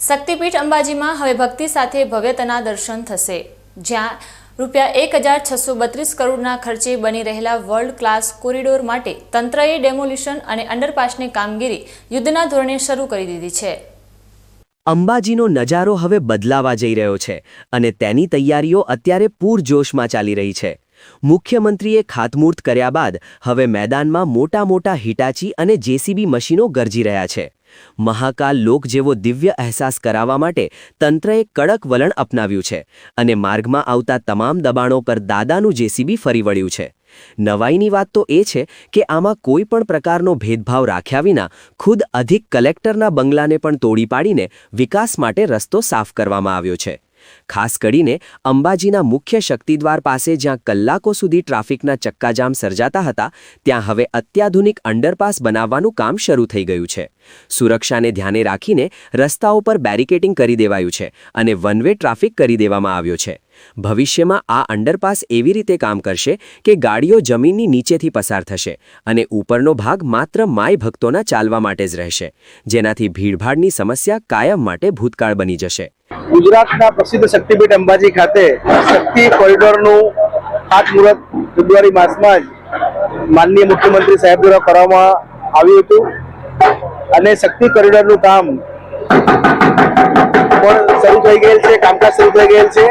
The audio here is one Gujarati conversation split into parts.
શક્તિપીઠ અંબાજીમાં હવે ભક્તિ સાથે ભવ્યતાના દર્શન થશે, જ્યાં ₹1,632 કરોડના ખર્ચે બની રહેલા વર્લ્ડ ક્લાસ કોરિડોર માટે તંત્રએ ડેમોલિશન અને અંડરપાસની કામગીરી યુદ્ધના ધોરણે શરૂ કરી દીધી છે. અંબાજીનો નજારો હવે બદલાવા જઈ રહ્યો છે અને તેની તૈયારીઓ અત્યારે પૂરજોશમાં ચાલી રહી છે. મુખ્યમંત્રીએ ખાતમુહૂર્ત કર્યા બાદ હવે મેદાનમાં મોટા હિટાચી અને જેસીબી મશીનો ગરજી રહ્યા છે. મહાકાલ લોક જેવો દિવ્ય અહેસાસ કરાવવા માટે તંત્રએ કડક વલણ અપનાવ્યું છે અને માર્ગમાં આવતા તમામ દબાણો પર દાદાનું જેસીબી ફરી વળ્યું છે. નવાઈની વાત તો એ છે કે આમાં કોઈ પણ પ્રકારનો ભેદભાવ રાખ્યા વિના ખુદ અધિક કલેક્ટરના બંગલાને પણ તોડી પાડીને વિકાસ માટે રસ્તો સાફ કરવામાં આવ્યો છે. ખાસ કરીને અંબાજીના મુખ્ય શક્તિદ્વાર પાસે જ્યાં કલાકો સુધી ટ્રાફિકના ચક્કાજામ સર્જાતા હતા, ત્યાં હવે અત્યાધુનિક અંડરપાસ બનાવવાનું કામ શરૂ થઈ ગયું છે. સુરક્ષાને ધ્યાને રાખીને રસ્તાઓ પર બેરિકેડિંગ કરી દેવાયું છે અને વન વે ટ્રાફિક કરી દેવામાં આવ્યો છે. ભવિષ્યમાં આ અંડરપાસ એવી રીતે કામ કરશે કે ગાડીઓ જમીનની નીચેથી પસાર થશે અને ઉપરનો ભાગ માત્ર માય ભક્તોના ચાલવા માટે જ રહેશે, જેનાથી ભીડભાડની સમસ્યા કાયમ માટે ભૂતકાળ બની જશે. ગુજરાતના પ્રસિદ્ધ શક્તિપીઠ અંબાજી ખાતે શક્તિ કોરિડોરનું ખાતમુહૂર્ત ફેબ્રુઆરી માસમાં જ માનનીય મુખ્યમંત્રી સાહેબ દ્વારા કરવામાં આવ્યું હતું અને શક્તિ કોરિડોરનું કામ પણ શરૂ થઈ ગયેલ છે, કામકાજ શરૂ થઈ ગયેલ છે.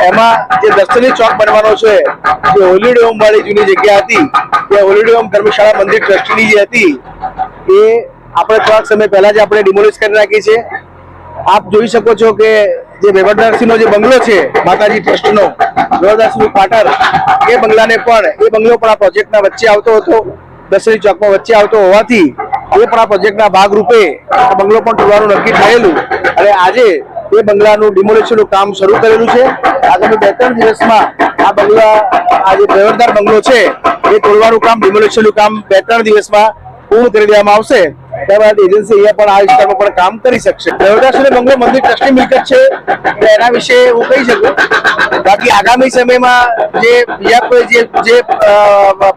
એમાં જે દર્શનીય ચોક બનવાનો છે, જે હોલિડે હોમ વાળી જૂની જગ્યા હતી, તે હોલિડે હોમ ધર્મશાળા મંદિર ટ્રસ્ટની જે હતી એ આપણે થોડાક સમય પહેલા જ આપણે ડિમોલિશ કરી નાખી છે. આપ જોઈ શકો છો કે જે વેવરદાસજીનો જે બંગલો છે માતાજી ટ્રસ્ટનો, વેવરદાસજી ક્વાર્ટર, એ બંગલાને પણ એ બંગલો પણ આ પ્રોજેક્ટના વચ્ચે આવતો હતો, દર્શની ચોકમાં વચ્ચે આવતો હોવાથી એ પણ આ પ્રોજેક્ટના ભાગરૂપે આ બંગલો પણ તોડવાનું નક્કી થયેલું અને આજે એ બંગલાનું ડિમોલિશનનું કામ શરૂ કરેલું છે. આગામી 2-3 દિવસમાં આ બંગલા, આ જે વેવરદાર બંગલો છે એ તોડવાનું કામ, ડિમોલિશનનું કામ 2-3 દિવસમાં પૂર્ણ કરી દેવામાં આવશે. ત્યારબાદ એજન્સી અહીંયા પણ આ વિસ્તારમાં પણ કામ કરી શકશે. વેવરદાસજી બંગલો મંદિર ટ્રસ્ટની મિલકત છે, એના વિશે હું કહી શકું. બાકી આગામી સમયમાં જે બીજા કોઈ જે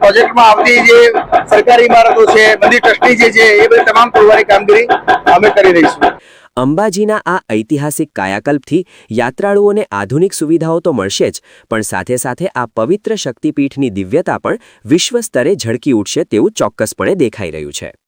પ્રોજેક્ટમાં આવતી જે સરકારી ઇમારતો છે, મંદિર ટ્રસ્ટની જે છે, એ બધી તમામ તોડવાની કામગીરી અમે કરી રહીશું. અંબાજીના આ ઐતિહાસિક કાયાકલ્પથી યાત્રાળુઓને આધુનિક સુવિધાઓ તો મળશે જ, પણ સાથે સાથે આ પવિત્ર શક્તિપીઠની દિવ્યતા પણ વિશ્વ સ્તરે ઝળકી ઉઠશે તેવું ચોક્કસપણે દેખાઈ રહ્યું છે.